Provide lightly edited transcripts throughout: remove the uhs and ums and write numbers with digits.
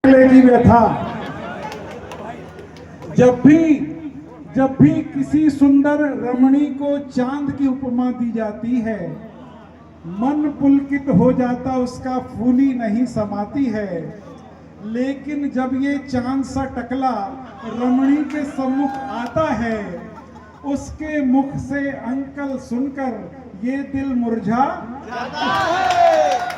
की व्यथा। जब भी किसी सुंदर रमणी को चांद की उपमा दी जाती है, मन पुलकित हो जाता, उसका फूली नहीं समाती है। लेकिन जब ये चांद सा टकला रमणी के सम्मुख आता है, उसके मुख से अंकल सुनकर ये दिल मुरझा जाता है।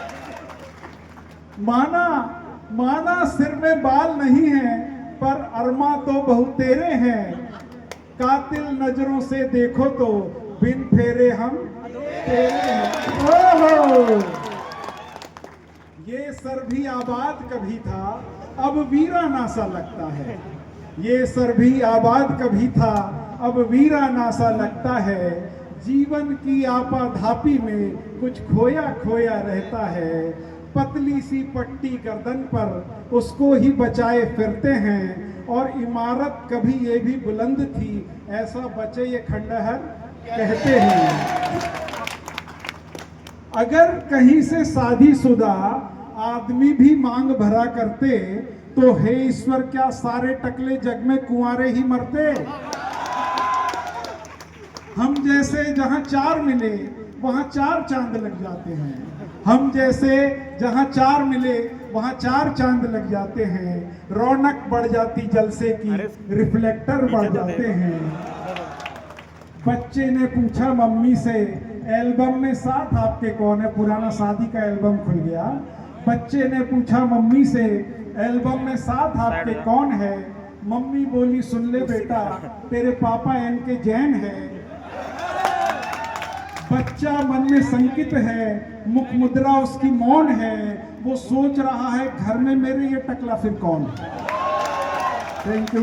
माना सिर में बाल नहीं है, पर अरमा तो बहुत तेरे हैं। कातिल नजरों से देखो तो बिन फेरे हम तेरे हैं। ओहो, ये सर भी आबाद कभी था, अब वीराना सा लगता है। ये सर भी आबाद कभी था, अब वीराना सा लगता है। जीवन की आपाधापी में कुछ खोया खोया रहता है। पतली सी पट्टी गर्दन पर उसको ही बचाए फिरते हैं। और इमारत कभी ये भी बुलंद थी, ऐसा बचे ये खंडहर कहते हैं। अगर कहीं से शादीशुदा आदमी भी मांग भरा करते, तो हे ईश्वर, क्या सारे टकले जग में कुंवारे ही मरते। हम जैसे जहां चार मिले वहां चार चांद लग जाते हैं। हम जैसे जहां चार मिले वहां चार चांद लग जाते हैं। रौनक बढ़ जाती जलसे की, रिफ्लेक्टर बढ़ जाते हैं। बच्चे ने पूछा मम्मी से, एल्बम में साथ आपके कौन है। पुराना शादी का एल्बम खुल गया। बच्चे ने पूछा मम्मी से, एल्बम में साथ आपके कौन है। मम्मी बोली, सुन ले बेटा, तेरे पापा इनके जैन है। बच्चा मन में संकित है, मुख मुद्रा उसकी मौन है। वो सोच रहा है घर में मेरे ये टकला फिर कौन। Thank you.